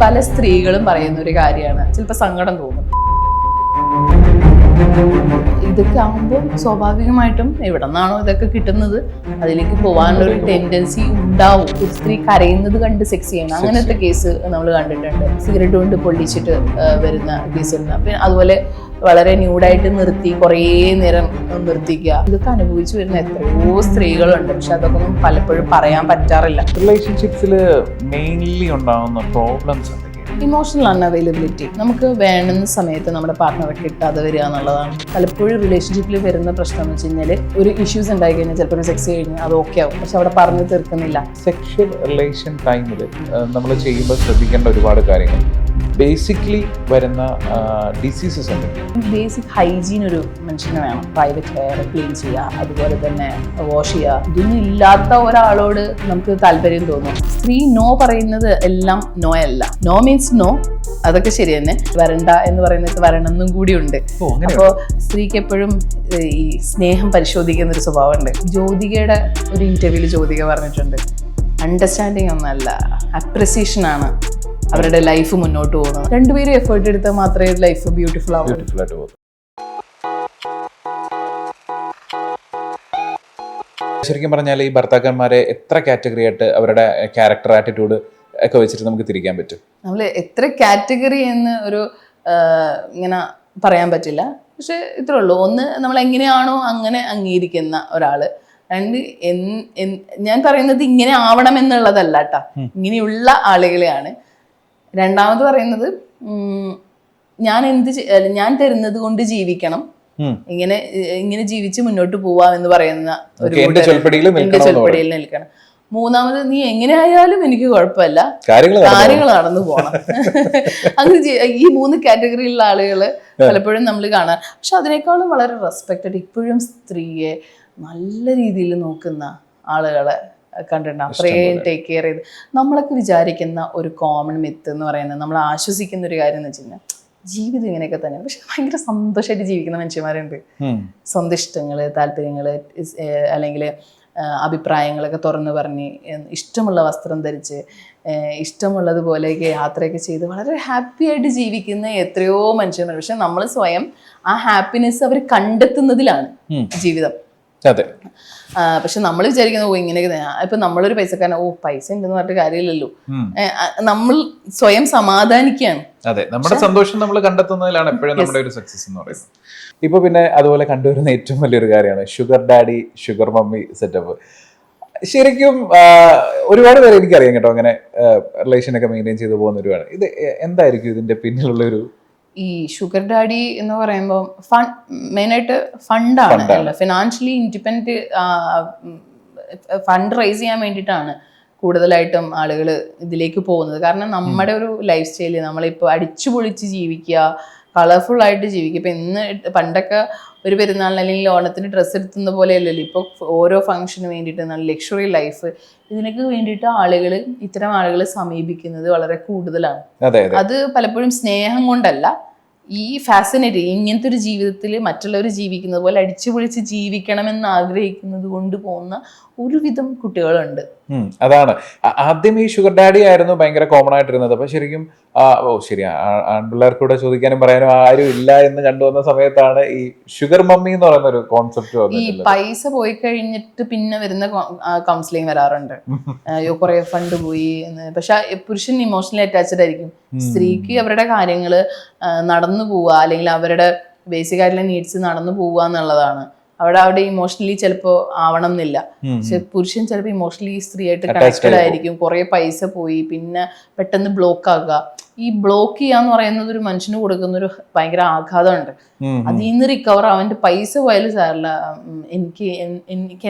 പല സ്ത്രീകളും പറയുന്ന ഒരു കാര്യമാണ്, ചിലപ്പോൾ സങ്കടം തോന്നും. ഇതൊക്കെ ആകുമ്പോൾ സ്വാഭാവികമായിട്ടും എവിടെ നിന്നാണോ ഇതൊക്കെ കിട്ടുന്നത് അതിലേക്ക് പോകാനുള്ള ഒരു ടെൻഡൻസി ഉണ്ടാവും. ഒരു സ്ത്രീ കരയുന്നത് കണ്ട് സെക്സ് ചെയ്യണം, അങ്ങനത്തെ കേസ് നമ്മൾ കണ്ടിട്ടുണ്ട്. സിഗരറ്റ് കൊണ്ട് പൊള്ളിച്ചിട്ട് വരുന്ന കേസുണ്ട്. പിന്നെ അതുപോലെ വളരെ ന്യൂഡായിട്ട് നിർത്തി കുറേ നേരം നിർത്തിക്കുക. ഇതൊക്കെ അനുഭവിച്ചു വരുന്ന എത്രയോ സ്ത്രീകളുണ്ട്. പക്ഷെ അതൊക്കെ ഒന്നും പലപ്പോഴും പറയാൻ പറ്റാറില്ല. റിലേഷൻഷിപ്സിൽ മെയിൻലി ഉണ്ടാകുന്ന പ്രോബ്ലംസ് ഇമോഷണൽ അൺഅവൈലബിലിറ്റി. നമുക്ക് വേണ്ടുന്ന സമയത്ത് നമ്മുടെ പാർട്ട്ണറെ കിട്ടാതെ വരിക എന്നുള്ളതാണ് പലപ്പോഴും റിലേഷൻഷിപ്പിൽ വരുന്ന പ്രശ്നം. എന്ന് വെച്ച് കഴിഞ്ഞാൽ ഒരു ഇഷ്യൂസ് ഉണ്ടായി കഴിഞ്ഞാൽ ചിലപ്പോൾ ഒരു സെക്സ് കഴിഞ്ഞാൽ അത് ഓക്കെ ആവും, പക്ഷെ അവിടെ പറഞ്ഞു തീർക്കുന്നില്ല. സെക്ഷൽ റിലേഷൻ ടൈമിൽ നമ്മൾ ചെയ്യുമ്പോൾ ശ്രദ്ധിക്കേണ്ട ഒരുപാട് കാര്യങ്ങൾ, ബേസിക്കലി വരുന്ന ഡിസീസസ് ഉണ്ട്. ബേസിക് ഹൈജീൻ ഒരു മനുഷ്യന് വേണം. പ്രൈവറ്റ് ഹെയർ ക്ലീൻ ചെയ്യുക, അതുപോലെ തന്നെ വാഷ് ചെയ്യുക. ഇതൊന്നും ഇല്ലാത്ത ഒരാളോട് നമുക്ക് താല്പര്യം തോന്നും. സ്ത്രീ നോ പറയുന്നത് എല്ലാം നോ അല്ല. നോ മീൻസ് നോ, അതൊക്കെ ശരി തന്നെ. വരണ്ട എന്ന് പറയുന്നത് വരണമെന്നും കൂടി ഉണ്ട്. അപ്പോൾ സ്ത്രീക്ക് എപ്പോഴും ഈ സ്നേഹം പരിശോധിക്കുന്ന ഒരു സ്വഭാവമുണ്ട്. ജ്യോതികയുടെ ഒരു ഇന്റർവ്യൂവിൽ ജ്യോതിക പറഞ്ഞിട്ടുണ്ട്, അണ്ടർസ്റ്റാൻഡിങ് ഒന്നല്ല, അപ്രിസിയേഷൻ ആണ് അവരുടെ ലൈഫ് മുന്നോട്ട് പോകുന്നത്. രണ്ടുപേരും എഫേർട്ട് എടുത്താൽ മാത്രമേ ലൈഫ് ബ്യൂട്ടിഫുൾ ആവും. ശരിക്കും പറഞ്ഞാൽ ഈ ഭർത്താക്കന്മാരെ എത്ര കാറ്റഗറി ആയിട്ട് അവരുടെ ക്യാരക്ടർ ആറ്റിറ്റ്യൂഡ് ഒക്കെ വെച്ചിട്ട് നമുക്ക് തിരിക്കാൻ പറ്റും? നമ്മൾ എത്ര കാറ്റഗറി എന്ന് ഒരു ഇങ്ങനെ പറയാൻ പറ്റില്ല. പക്ഷെ ഇത്രേ ഉള്ളൂ. ഒന്ന്, നമ്മൾ എങ്ങനെയാണോ അങ്ങനെ അംഗീകരിക്കുന്ന ഒരാള്. രണ്ട്, ഞാൻ പറയുന്നത് ഇങ്ങനെ ആവണം എന്നുള്ളതല്ല കേട്ടാ, ഇങ്ങനെയുള്ള ആളുകളെയാണ്. രണ്ടാമത് പറയുന്നത് ഞാൻ തരുന്നത് കൊണ്ട് ജീവിക്കണം, ഇങ്ങനെ ജീവിച്ച് മുന്നോട്ട് പോവാം എന്ന് പറയുന്ന ഒരു ചൊൽപ്പടിയിൽ നിൽക്കണം. മൂന്നാമത്, നീ എങ്ങനെ ആയാലും എനിക്ക് കുഴപ്പമില്ല, കാര്യങ്ങൾ നടന്നു പോകണം. അങ്ങനെ ഈ 3 കാറ്റഗറിയിലുള്ള ആളുകള് പലപ്പോഴും നമ്മൾ കാണാൻ. പക്ഷെ അതിനേക്കാളും വളരെ റെസ്പെക്റ്റഡ് ഇപ്പോഴും സ്ത്രീയെ നല്ല രീതിയിൽ നോക്കുന്ന ആളുകളെ കണ്ടിട്ടുണ്ട്. അത്രയും ടേക്ക് കെയർ ചെയ്ത്. നമ്മളൊക്കെ വിചാരിക്കുന്ന ഒരു കോമൺ മിത്ത് എന്ന് പറയുന്നത്, നമ്മൾ ആശ്വസിക്കുന്ന ഒരു കാര്യം എന്ന് വെച്ച് കഴിഞ്ഞാൽ ജീവിതം ഇങ്ങനെയൊക്കെ തന്നെയാണ്. പക്ഷെ ഭയങ്കര സന്തോഷമായിട്ട് ജീവിക്കുന്ന മനുഷ്യന്മാരുണ്ട്. സ്വന്തം ഇഷ്ടങ്ങള്, താല്പര്യങ്ങള്, അല്ലെങ്കിൽ അഭിപ്രായങ്ങളൊക്കെ തുറന്നു പറഞ്ഞ് ഇഷ്ടമുള്ള വസ്ത്രം ധരിച്ച് ഇഷ്ടമുള്ളതുപോലെയൊക്കെ യാത്രയൊക്കെ ചെയ്ത് വളരെ ഹാപ്പി ആയിട്ട് ജീവിക്കുന്ന എത്രയോ മനുഷ്യന്മാർ. പക്ഷെ നമ്മൾ സ്വയം ആ ഹാപ്പിനെസ് അവർ കണ്ടെത്തുന്നതിലാണ് ജീവിതം. പക്ഷെ നമ്മൾ വിചാരിക്കുന്ന ഇങ്ങനെയൊക്കെ തന്നെ. ഇപ്പൊ നമ്മളൊരു പൈസക്കാരൻ, പൈസ ഉണ്ടെന്ന് പറഞ്ഞിട്ട് കാര്യമില്ലല്ലോ. നമ്മൾ സ്വയം സമാധാനിക്കുകയാണ്. അതെ, നമ്മുടെ സന്തോഷം നമ്മൾ കണ്ടെത്തുന്നതിലാണ് എപ്പോഴും നമ്മുടെ ഒരു സക്സസ് എന്ന് പറയുന്നത്. ഇപ്പൊ പിന്നെ അതുപോലെ കണ്ടുവരുന്ന ഏറ്റവും വലിയൊരു കാര്യമാണ് sugar daddy sugar mummy setup. ശരിക്കും ഒരുപാട് പേര് എനിക്കറിയാം കേട്ടോ, അങ്ങനെ റിലേഷനൊക്കെ മെയിൻറ്റെയിൻ ചെയ്തു പോകുന്ന ഒരുപാട്. ഇത് എന്തായിരിക്കും ഇതിന്റെ പിന്നിലുള്ള ഒരു ഈ ഷുഗർ ഡാഡി എന്ന് പറയുമ്പോൾ മെയിനായിട്ട് ഫണ്ടാണ്. ഫിനാൻഷ്യലി ഇൻഡിപെൻഡന്റ് ഫണ്ട് റൈസ് ചെയ്യാൻ വേണ്ടിയിട്ടാണ് കൂടുതലായിട്ടും ആളുകൾ ഇതിലേക്ക് പോകുന്നത്. കാരണം നമ്മുടെ ഒരു ലൈഫ് സ്റ്റൈല് നമ്മളിപ്പോൾ അടിച്ചു പൊളിച്ച് ജീവിക്കുക, കളർഫുൾ ആയിട്ട് ജീവിക്കുക. ഇപ്പം പണ്ടൊക്കെ ഒരു പെരുന്നാളിന് അല്ലെങ്കിൽ ഓണത്തിന് ഡ്രസ്സ് എടുത്തുന്ന പോലെയല്ലല്ലോ ഇപ്പോൾ. ഓരോ ഫംഗ്ഷന് വേണ്ടിയിട്ട് നല്ല ലക്ഷറി ലൈഫ്, ഇതിനൊക്കെ വേണ്ടിയിട്ട് ഇത്തരം ആളുകൾ സമീപിക്കുന്നത് വളരെ കൂടുതലാണ്. അത് പലപ്പോഴും സ്നേഹം കൊണ്ടല്ല, ഈ ഫാസിനേറ്റ് ഇങ്ങനത്തെ ഒരു ജീവിതത്തിൽ മറ്റുള്ളവർ ജീവിക്കുന്നത് പോലെ അടിച്ചു പൊളിച്ച് ജീവിക്കണമെന്ന് ആഗ്രഹിക്കുന്നത് കൊണ്ട് പോകുന്ന ഒരുവിധം കുട്ടികളുണ്ട്. അതാണ് ആദ്യം ഈ ഷുഗർ ഡാഡി ആയിരുന്നു ഭയങ്കര കോമൺ ആയിട്ടിരുന്നത്. അപ്പൊ ശരിക്കും ശരി, ആൺപിള്ളേർക്കൂടെ ചോദിക്കാനും പറയാനും ആരും ഇല്ല എന്ന് കണ്ടുവന്ന സമയത്താണ് ഈ ഷുഗർ മമ്മി എന്ന് പറയുന്ന ഒരു കോൺസെപ്റ്റ്. ഈ പൈസ പോയി കഴിഞ്ഞിട്ട് പിന്നെ വരുന്ന കൗൺസിലിംഗ് വരാറുണ്ട്. കുറെ ഫണ്ട് പോയി എന്ന്. പക്ഷെ പുരുഷൻ ഇമോഷണലി അറ്റാച്ച്ഡ് ആയിരിക്കും. സ്ത്രീക്ക് അവരുടെ കാര്യങ്ങള് നടന്നു പോവുക, അല്ലെങ്കിൽ അവരുടെ ബേസിക് ആയിട്ടുള്ള നീഡ്സ് നടന്നു പോവുക എന്നുള്ളതാണ്. അവിടെ ഇമോഷണലി ചിലപ്പോൾ ആവണം എന്നില്ല. പക്ഷെ പുരുഷൻ ചിലപ്പോൾ ഇമോഷണലി സ്ത്രീയായിട്ട് കണക്റ്റഡ് ആയിരിക്കും. കുറെ പൈസ പോയി പിന്നെ പെട്ടെന്ന് ബ്ലോക്ക് ആകുക. ഈ ബ്ലോക്ക് ചെയ്യാന്ന് പറയുന്നത് ഒരു മനുഷ്യന് കൊടുക്കുന്ന ഒരു ഭയങ്കര ആഘാതമുണ്ട്. അതിൽ നിന്ന് റിക്കവർ അവന്റെ പൈസ പോയാലും സാറില്ല, എനിക്ക്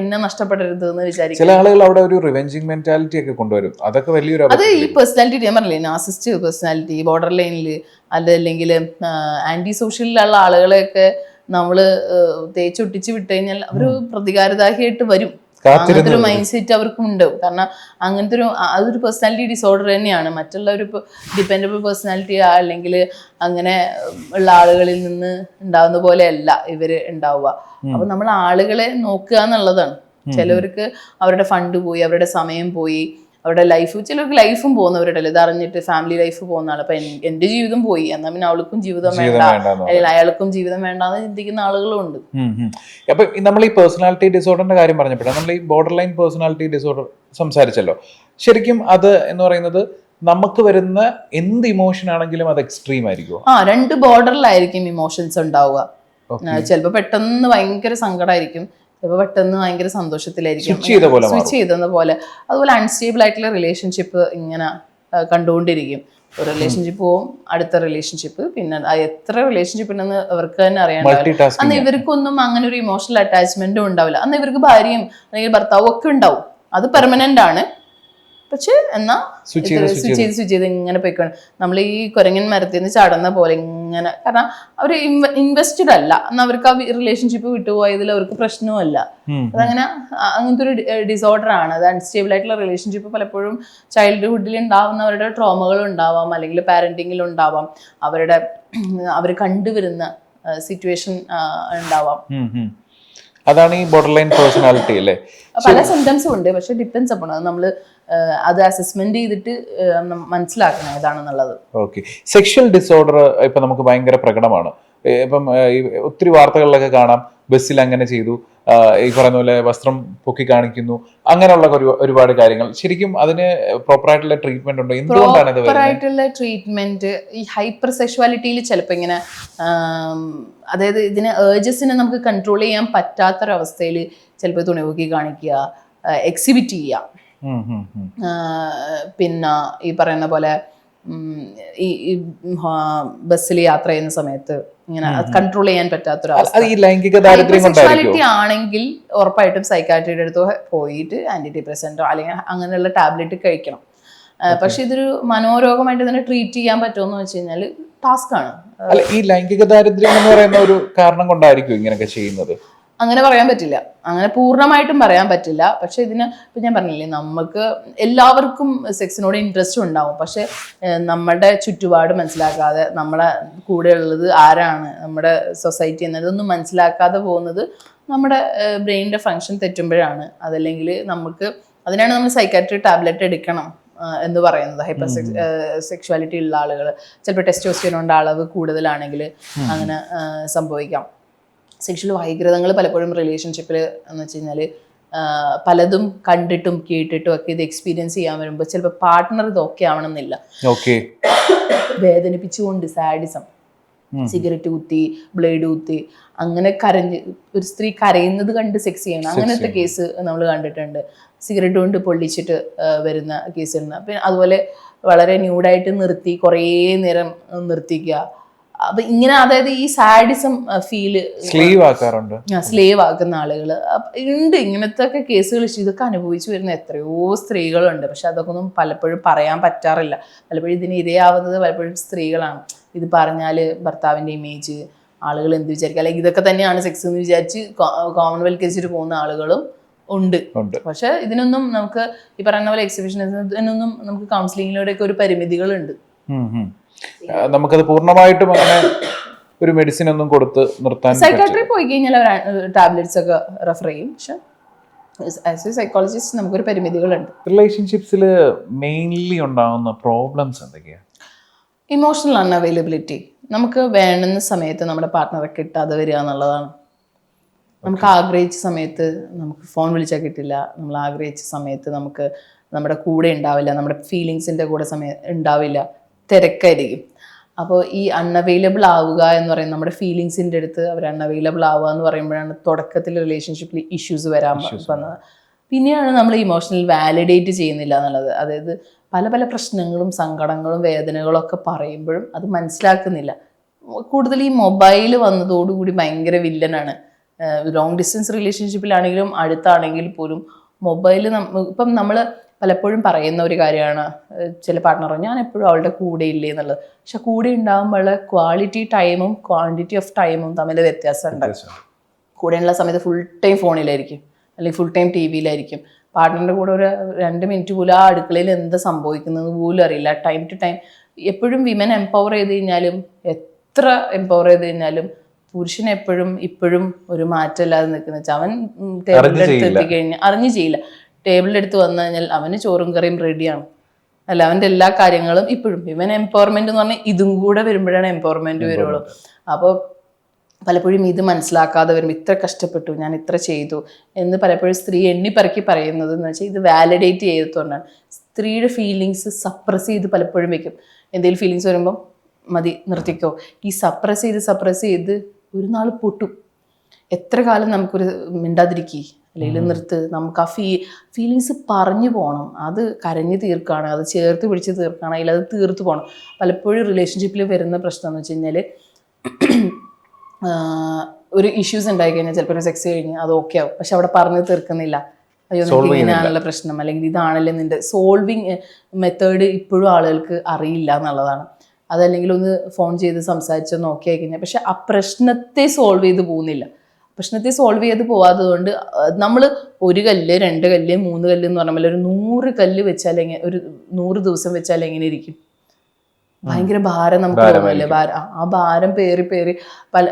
എന്നെ നഷ്ടപ്പെടരുത് എന്ന് വിചാരിക്കും. ചില ആളുകൾ അവിടെ ഒരു റിവെഞ്ചിങ് മെന്റാലിറ്റി ഒക്കെ കൊണ്ടുവരും. അതൊക്കെ വലിയൊരു അത് ഈ പേഴ്സണാലിറ്റി ഞാൻ പറഞ്ഞില്ലേ, നാർസിസ്റ്റ് പേഴ്സണാലിറ്റി, ബോർഡർ ലൈനിൽ അല്ലെങ്കിൽ ആന്റി സോഷ്യലിലുള്ള ആളുകളെയൊക്കെ നമ്മള് തേച്ചൊട്ടിച്ച് വിട്ട് കഴിഞ്ഞാൽ അവര് പ്രതികാരദാഹിയായിട്ട് വരും. അങ്ങനത്തെ ഒരു മൈൻഡ് സെറ്റ് അവർക്കും ഉണ്ടാവും. കാരണം അങ്ങനത്തെ അതൊരു പേഴ്സണാലിറ്റി ഡിസോർഡർ തന്നെയാണ്. മറ്റുള്ളൊരു ഡിപ്പെൻഡബിൾ പേഴ്സണാലിറ്റി അല്ലെങ്കിൽ അങ്ങനെ ഉള്ള ആളുകളിൽ നിന്ന് ഉണ്ടാവുന്ന പോലെയല്ല ഇവര് ഉണ്ടാവുക. അപ്പൊ നമ്മൾ ആളുകളെ നോക്കുക എന്നുള്ളതാണ്. ചിലവർക്ക് അവരുടെ ഫണ്ട് പോയി, അവരുടെ സമയം പോയി, അവരുടെ ലൈഫ്, ചിലർക്ക് ലൈഫും പോകുന്നവരുണ്ടല്ലോ, ഇത് അറിഞ്ഞിട്ട് ഫാമിലി ലൈഫ് പോകുന്ന ആൾ. അപ്പൊ എന്റെ ജീവിതം പോയി, എന്നാൽ പിന്നെ അവൾക്കും ജീവിതം വേണ്ട, അല്ലെങ്കിൽ അയാൾക്കും ജീവിതം വേണ്ടാന്ന് ചിന്തിക്കുന്ന ആളുകളും ഉണ്ട്. അപ്പൊ നമ്മൾ ഈ പേഴ്സണാലിറ്റി ഡിസോർഡറിന്റെ കാര്യം പറഞ്ഞപ്പോഴാണ് നമ്മൾ ഈ ബോർഡർ ലൈൻ പേഴ്സണാലിറ്റി ഡിസോർഡർ സംസാരിച്ചല്ലോ. ശരിക്കും അത് എന്ന് പറയുന്നത് നമുക്ക് വരുന്ന എന്ത് ഇമോഷൻ ആണെങ്കിലും അത് എക്സ്ട്രീം ആയിരിക്കും. രണ്ട് ബോർഡറിലായിരിക്കും ഇമോഷൻസ് ഉണ്ടാവുക. ചിലപ്പോ പെട്ടെന്ന് ഭയങ്കര സങ്കടമായിരിക്കും, ചിലപ്പോൾ പെട്ടെന്ന് ഭയങ്കര സന്തോഷത്തിലായിരിക്കും, സ്വിച്ച് ചെയ്തെന്ന പോലെ. അതുപോലെ അൺസ്റ്റേബിൾ ആയിട്ടുള്ള റിലേഷൻഷിപ്പ് ഇങ്ങനെ കണ്ടുകൊണ്ടിരിക്കും. ഒരു റിലേഷൻഷിപ്പ് പോവും, അടുത്ത റിലേഷൻഷിപ്പ്, പിന്നെ എത്ര റിലേഷൻഷിപ്പ് ഉണ്ടെന്ന് അവർക്ക് തന്നെ അറിയാണ്ടാവില്ല. അന്ന് ഇവർക്കൊന്നും അങ്ങനെ ഒരു ഇമോഷണൽ അറ്റാച്ച്മെന്റും ഉണ്ടാവില്ല. അന്ന് ഇവർക്ക് ഭാര്യയും അല്ലെങ്കിൽ ഭർത്താവും ഒക്കെ ഉണ്ടാവും, അത് പെർമനന്റ് ആണ്. പക്ഷെ എന്നാ സ്വിച്ച് ചെയ്ത് ഇങ്ങനെ പോയിക്കണം. നമ്മൾ ഈ കുരങ്ങൻ മരത്തിൽ നിന്ന് ചാടുന്ന പോലെ ഇങ്ങനെ, കാരണം അവർ ഇൻവെസ്റ്റഡ് അല്ല, എന്നാൽ അവർക്ക് ആ റിലേഷൻഷിപ്പ് വിട്ടുപോയതിൽ അവർക്ക് പ്രശ്നവുമല്ല. അതങ്ങനെ അങ്ങനത്തെ ഒരു ഡിസോർഡർ ആണ് അത്. അൺസ്റ്റേബിൾ ആയിട്ടുള്ള റിലേഷൻഷിപ്പ് പലപ്പോഴും ചൈൽഡ്ഹുഡിൽ ഉണ്ടാവുന്നവരുടെ ട്രോമകൾ ഉണ്ടാവാം, അല്ലെങ്കിൽ പാരന്റിങ്ങിൽ ഉണ്ടാവാം, അവർ കണ്ടുവരുന്ന സിറ്റുവേഷൻ ഉണ്ടാവാം. അതാണ് ഈ ബോർഡർ ലൈൻ പേഴ്സണാലിറ്റി അല്ലേ. പല സിംറ്റംസും ഉണ്ട്, പക്ഷെ ഡിപ്പെൻസ് അപ്പോൾ നമ്മൾ അത് അസസ്മെന്റ് ചെയ്തിട്ട് മനസ്സിലാക്കണം ഏതാണെന്നുള്ളത്. ഓക്കെ. സെക്ഷൽ ഡിസോർഡർ ഇപ്പൊ നമുക്ക് ഭയങ്കര പ്രകടമാണ്. ഇപ്പം ഒത്തിരി വാർത്തകളിലൊക്കെ കാണാം, ബസ്സിൽ അങ്ങനെ ചെയ്തു, ഈ പറയുന്ന പോലെ വസ്ത്രം പൊക്കി കാണിക്കുന്നു, അങ്ങനെയുള്ള ഒരുപാട് കാര്യങ്ങൾ. ശരിക്കും അതിന് പ്രോപ്പർ ആയിട്ടുള്ള ട്രീറ്റ്മെന്റ് ഉണ്ടോ? എന്തുകൊണ്ടാണ് ഇത് പ്രോപ്പർ ആയിട്ടുള്ള ട്രീറ്റ്മെന്റ്? ഈ ഹൈപ്പർ സെക്ഷുവാലിറ്റിയിൽ ചിലപ്പോൾ ഇങ്ങനെ, അതായത് ഇതിന് ഏർജസിനെ നമുക്ക് കൺട്രോൾ ചെയ്യാൻ പറ്റാത്തൊരവസ്ഥയിൽ ചിലപ്പോൾ തുണി പൊക്കി കാണിക്കുക, എക്സിബിറ്റ് ചെയ്യുക. പിന്നെ ഈ പറയുന്ന പോലെ ഈ ബസ്സിൽ യാത്ര ചെയ്യുന്ന സമയത്ത് ഇങ്ങനെ കൺട്രോൾ ചെയ്യാൻ പറ്റാത്തൊരവസ്ഥ ആണെങ്കിൽ ഉറപ്പായിട്ടും സൈക്കാട്രിയുടെ അടുത്ത് പോയിട്ട് ആന്റി ഡിപ്രസന്റോ അല്ലെങ്കിൽ അങ്ങനെയുള്ള ടാബ്ലറ്റ് കഴിക്കണം. പക്ഷെ ഇതൊരു മനോരോഗമായിട്ട് തന്നെ ട്രീറ്റ് ചെയ്യാൻ പറ്റുമെന്ന് വെച്ച് കഴിഞ്ഞാൽ ടാസ്ക് ആണ്. ഈ ലൈംഗിക ദാരിദ്ര്യം എന്ന് പറയുന്ന ഒരു കാരണം കൊണ്ടായിരിക്കും ഇങ്ങനെയൊക്കെ ചെയ്യുന്നത്? അങ്ങനെ പറയാൻ പറ്റില്ല, അങ്ങനെ പൂർണ്ണമായിട്ടും പറയാൻ പറ്റില്ല. പക്ഷെ ഇതിന് ഇപ്പം ഞാൻ പറഞ്ഞില്ലേ, നമുക്ക് എല്ലാവർക്കും സെക്സിനോട് ഇൻട്രസ്റ്റ് ഉണ്ടാവും. പക്ഷെ നമ്മുടെ ചുറ്റുപാട് മനസ്സിലാക്കാതെ, നമ്മുടെ കൂടെ ഉള്ളത് ആരാണ്, നമ്മുടെ സൊസൈറ്റി എന്നതൊന്നും മനസ്സിലാക്കാതെ പോകുന്നത് നമ്മുടെ ബ്രെയിനിൻ്റെ ഫങ്ഷൻ തെറ്റുമ്പോഴാണ്. അതല്ലെങ്കിൽ നമുക്ക് അതിനാണ് നമ്മൾ സൈക്കാട്രി ടാബ്ലറ്റ് എടുക്കണം എന്ന് പറയുന്നത്. ഹൈപ്പർ സെക്ഷുവാലിറ്റി ഉള്ള ആളുകൾ, ചിലപ്പോൾ ടെസ്റ്റോസ്റ്റിറോണിന്റെ അളവ് കൂടുതലാണെങ്കിൽ അങ്ങനെ സംഭവിക്കാം. സെക്ഷൽ വൈകൃതങ്ങൾ പലപ്പോഴും റിലേഷൻഷിപ്പിൽ എന്ന് വെച്ച് കഴിഞ്ഞാൽ പലതും കണ്ടിട്ടും കേട്ടിട്ടും ഒക്കെ ഇത് എക്സ്പീരിയൻസ് ചെയ്യാൻ വരുമ്പോൾ ചിലപ്പോൾ പാർട്ട്ണർ ഇത് ഓക്കെ ആവണമെന്നില്ല. വേദനിപ്പിച്ചുകൊണ്ട് സാഡിസം, സിഗരറ്റ് കുത്തി, ബ്ലേഡ് കുത്തി, അങ്ങനെ കരഞ്ഞ് ഒരു സ്ത്രീ കരയുന്നത് കണ്ട് സെക്സ് ചെയ്യണം, അങ്ങനത്തെ കേസ് നമ്മൾ കണ്ടിട്ടുണ്ട്. സിഗരറ്റ് കൊണ്ട് പൊള്ളിച്ചിട്ട് വരുന്ന കേസുണ്ട്. പിന്നെ അതുപോലെ വളരെ ന്യൂഡായിട്ട് നിർത്തി കുറേ നേരം നിർത്തിക്കുക. അപ്പൊ ഇങ്ങനെ, അതായത് ഈ സാഡിസം ഫീല് സ്ലേവ് ആക്കുന്ന ആളുകൾ ഉണ്ട്. ഇങ്ങനത്തെ ഒക്കെ കേസുകൾ ഇതൊക്കെ അനുഭവിച്ചു വരുന്ന എത്രയോ സ്ത്രീകളുണ്ട്. പക്ഷെ അതൊക്കെ ഒന്നും പലപ്പോഴും പറയാൻ പറ്റാറില്ല. പലപ്പോഴും ഇതിന് ഇരയാവുന്നത് പലപ്പോഴും സ്ത്രീകളാണ്. ഇത് പറഞ്ഞാൽ ഭർത്താവിന്റെ ഇമേജ്, ആളുകൾ എന്ത് വിചാരിക്കുക, അല്ലെങ്കിൽ ഇതൊക്കെ തന്നെയാണ് സെക്സ് എന്ന് വിചാരിച്ച് കോമൺവെൽക്കരിച്ചിട്ട് പോകുന്ന ആളുകളും ഉണ്ട്. പക്ഷെ ഇതിനൊന്നും നമുക്ക് ഈ പറയുന്ന പോലെ എക്സിബിഷനൊന്നും നമുക്ക് കൗൺസിലിങ്ങിലൂടെയൊക്കെ ഒരു പരിമിതികളുണ്ട്. നമുക്കത് പൂർണ്ണമായിട്ടും അങ്ങനെ ഒരു മെഡിസിൻ ഒന്നും കൊടുത്ത് നിർത്താൻ, സൈക്കാട്രി പോയി കഴിഞ്ഞാൽ ടാബ്ലറ്റ്സ് ഒക്കെ റെഫർ ചെയ്യും. പക്ഷെ ആസ് എ സൈക്കോളജിസ്റ്റ് നമുക്കൊരു പരിമിതികളുണ്ട്. റിലേഷൻഷിപ്സിൽ മെയിൻലി ഉണ്ടാകുന്ന പ്രോബ്ലംസ് എന്തൊക്കെയാണ്? Emotional unavailability. നമുക്ക് വേണ്ടുന്ന സമയത്ത് നമ്മുടെ പാർട്ട്ണറെ കിട്ടാതെ വരിക എന്നുള്ളതാണ്. നമുക്ക് ആഗ്രഹിച്ച സമയത്ത് നമുക്ക് ഫോൺ വിളിച്ചാൽ കിട്ടില്ല, നമ്മൾ ആഗ്രഹിച്ച സമയത്ത് നമുക്ക് നമ്മുടെ കൂടെ ഉണ്ടാവില്ല, നമ്മുടെ ഫീലിങ്സിൻ്റെ കൂടെ ഉണ്ടാവില്ല, തിരക്കായിരിക്കും. അപ്പോൾ ഈ അൺഅവൈലബിൾ ആവുക എന്ന് പറയുന്നത്, നമ്മുടെ ഫീലിങ്സിൻ്റെ അടുത്ത് അവർ അൺഅവൈലബിൾ ആവുക എന്ന് പറയുമ്പോഴാണ് തുടക്കത്തിൽ റിലേഷൻഷിപ്പിൽ ഇഷ്യൂസ് വരാൻ വന്നത്. പിന്നെയാണ് നമ്മൾ ഇമോഷണൽ വാലിഡേറ്റ് ചെയ്യുന്നില്ല എന്നുള്ളത്. അതായത് പല പല പ്രശ്നങ്ങളും സങ്കടങ്ങളും വേദനകളും ഒക്കെ പറയുമ്പോഴും അത് മനസ്സിലാക്കുന്നില്ല. കൂടുതൽ ഈ മൊബൈൽ വന്നതോടുകൂടി ഭയങ്കര വില്ലനാണ്. ലോങ് ഡിസ്റ്റൻസ് റിലേഷൻഷിപ്പിലാണെങ്കിലും അടുത്താണെങ്കിൽ പോലും മൊബൈൽ ഇപ്പം നമ്മൾ പലപ്പോഴും പറയുന്ന ഒരു കാര്യമാണ്, ചില പാർട്ട്ണർ ഞാൻ എപ്പോഴും അവളുടെ കൂടെ ഇല്ലേ എന്നുള്ളത്. പക്ഷെ കൂടെ ഉണ്ടാകുമ്പോൾ ക്വാളിറ്റി ടൈമും ക്വാണ്ടിറ്റി ഓഫ് ടൈമും തമ്മിൽ വ്യത്യാസമുണ്ട്. കൂടെയുള്ള സമയത്ത് ഫുൾ ടൈം ഫോണിലായിരിക്കും, അല്ലെങ്കിൽ ഫുൾ ടൈം ടി വിയിലായിരിക്കും. പാർട്ട്ണറിൻ്റെ കൂടെ ഒരു 2 മിനിറ്റ് പോലും ആ അടുക്കളയിൽ എന്താ സംഭവിക്കുന്നത് പോലും അറിയില്ല. ടൈം ടു ടൈം എപ്പോഴും വിമൻ എംപവർ ചെയ്ത് കഴിഞ്ഞാലും, എത്ര എംപവർ ചെയ്ത് കഴിഞ്ഞാലും പുരുഷൻ എപ്പോഴും ഇപ്പോഴും ഒരു മാറ്റമില്ലാതെ നിൽക്കുന്ന വെച്ചാൽ അവൻ ടേബിളിൻ്റെ അടുത്ത് എത്തിക്കഴിഞ്ഞാൽ അറിഞ്ഞു ചെയ്യില്ല. ടേബിളിൻ്റെ അടുത്ത് വന്നു കഴിഞ്ഞാൽ അവന് ചോറും കറിയും റെഡിയാണ്. അല്ല, അവൻ്റെ എല്ലാ കാര്യങ്ങളും ഇപ്പോഴും ഇവൻ എംപവർമെന്റ് എന്ന് പറഞ്ഞാൽ ഇതും കൂടെ വരുമ്പോഴാണ് എംപവർമെന്റ് വരുള്ളൂ. അപ്പോൾ പലപ്പോഴും ഇത് മനസ്സിലാക്കാതെ വരുമ്പോൾ ഇത്ര കഷ്ടപ്പെട്ടു, ഞാൻ ഇത്ര ചെയ്തു എന്ന് പലപ്പോഴും സ്ത്രീ എണ്ണിപ്പറക്കി പറയുന്നത് എന്ന് വെച്ചാൽ ഇത് വാലിഡേറ്റ് ചെയ്തുകൊണ്ടാണ്. സ്ത്രീയുടെ ഫീലിങ്സ് സപ്രസ് ചെയ്ത് പലപ്പോഴും വെക്കും. എന്തെങ്കിലും ഫീലിങ്സ് വരുമ്പോൾ മതി നിർത്തിക്കോ, ഈ സപ്രസ് ചെയ്ത് ഒരു നാൾ പൊട്ടും. എത്ര കാലം നമുക്കൊരു മിണ്ടാതിരിക്കി അല്ലെങ്കിൽ നിർത്ത്, നമുക്ക് ആ ഫീലിങ്സ് പറഞ്ഞു പോകണം. അത് കരഞ്ഞ് തീർക്കുകയാണ്, അത് ചേർത്ത് പിടിച്ച് തീർക്കുകയാണ്, അതിൽ അത് തീർത്ത് പോകണം. പലപ്പോഴും റിലേഷൻഷിപ്പിൽ വരുന്ന പ്രശ്നം എന്ന് വെച്ച് കഴിഞ്ഞാൽ ഒരു ഇഷ്യൂസ് ഉണ്ടായി കഴിഞ്ഞാൽ ചിലപ്പോൾ ഒരു സെക്സ് കഴിഞ്ഞ് അത് ഓക്കെ ആവും, പക്ഷെ അവിടെ പറഞ്ഞു തീർക്കുന്നില്ല. അയ്യോ നിനക്ക് ഇങ്ങനെയാണുള്ള പ്രശ്നം, അല്ലെങ്കിൽ ഇതാണല്ലേ നിന്റെ സോൾവിങ് മെത്തേഡ് ഇപ്പോഴും ആളുകൾക്ക് അറിയില്ല എന്നുള്ളതാണ്. അതല്ലെങ്കിൽ ഒന്ന് ഫോൺ ചെയ്ത് സംസാരിച്ചൊന്ന് ഓക്കെ ആയി കഴിഞ്ഞാൽ പക്ഷെ ആ പ്രശ്നത്തെ സോൾവ് ചെയ്ത് പോകുന്നില്ല. പ്രശ്നത്തെ സോൾവ് ചെയ്ത് പോകാത്തത് കൊണ്ട് നമ്മൾ 1 കല്ല് 2 കല്ല് 3 കല്ല് എന്ന് പറഞ്ഞാൽ ഒരു 100 കല്ല് വെച്ചാൽ ഒരു 100 ദിവസം വെച്ചാൽ എങ്ങനെ ഇരിക്കും? ഭയങ്കര ഭാരം നമുക്ക് തോന്നുമല്ലേ? ആ ഭാരം പേറി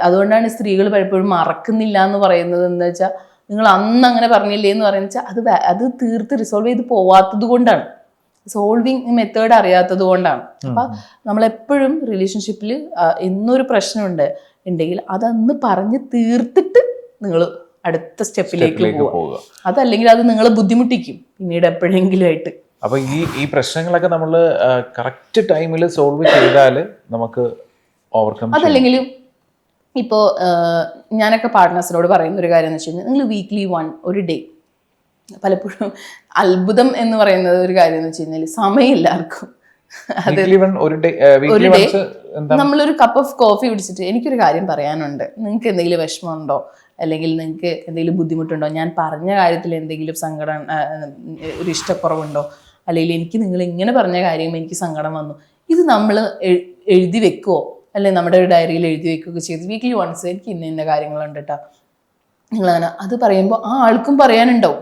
അതുകൊണ്ടാണ് സ്ത്രീകൾ പലപ്പോഴും മറക്കുന്നില്ല എന്ന് പറയുന്നത്. എന്ന് വെച്ചാൽ നിങ്ങൾ അന്ന് അങ്ങനെ പറഞ്ഞില്ലേ എന്ന് പറയുന്നത് അത് തീർത്ത് റിസോൾവ് ചെയ്ത് പോവാത്തത് കൊണ്ടാണ്, സോൾവിങ് മെത്തേഡ് അറിയാത്തത് കൊണ്ടാണ്. അപ്പൊ നമ്മളെപ്പോഴും റിലേഷൻഷിപ്പിൽ എന്നൊരു പ്രശ്നം ഉണ്ടെങ്കിൽ അതന്ന് പറഞ്ഞ് തീർത്തിട്ട് നിങ്ങൾ അടുത്ത സ്റ്റെപ്പിലേക്ക് പോവുക. അതല്ലെങ്കിൽ അത് നിങ്ങളെ ബുദ്ധിമുട്ടിക്കും പിന്നീട് എപ്പോഴെങ്കിലും ആയിട്ട്. അപ്പൊ ഈ പ്രശ്നങ്ങളൊക്കെ നമ്മൾ കറക്റ്റ് ടൈമിൽ സോൾവ് ചെയ്താൽ നമുക്ക് ഓവർകം. അതല്ലെങ്കിലും ഇപ്പോൾ ഞാനൊക്കെ പാർട്ട്നേഴ്സിനോട് പറയുന്ന ഒരു കാര്യം എന്ന് വെച്ച് കഴിഞ്ഞാൽ നിങ്ങൾ വീക്ക്ലി ഒരു ഡേ, പലപ്പോഴും അത്ഭുതം എന്ന് പറയുന്നത് ഒരു കാര്യം എന്ന് വെച്ച് കഴിഞ്ഞാൽ സമയമില്ല ആർക്കും. നമ്മളൊരു കപ്പ് ഓഫ് കോഫി കുടിച്ചിട്ട് എനിക്കൊരു കാര്യം പറയാനുണ്ട്, നിങ്ങൾക്ക് എന്തെങ്കിലും വിഷമമുണ്ടോ അല്ലെങ്കിൽ നിങ്ങൾക്ക് എന്തെങ്കിലും ബുദ്ധിമുട്ടുണ്ടോ, ഞാൻ പറഞ്ഞ കാര്യത്തിൽ എന്തെങ്കിലും സങ്കടം ഒരു ഇഷ്ടക്കുറവുണ്ടോ, അല്ലെങ്കിൽ എനിക്ക് നിങ്ങൾ ഇങ്ങനെ പറഞ്ഞ കാര്യം എനിക്ക് സങ്കടം വന്നു, ഇത് നമ്മൾ എഴുതി വെക്കുവോ അല്ലെങ്കിൽ നമ്മുടെ ഒരു ഡയറിയിൽ എഴുതി വെക്കുകയൊക്കെ ചെയ്ത് വീക്ക്ലി വൺസ് എനിക്ക് ഇന്ന കാര്യങ്ങളുണ്ട് കേട്ടോ നിങ്ങളങ്ങനെ അത് പറയുമ്പോൾ ആ ആൾക്കും പറയാനുണ്ടാവും.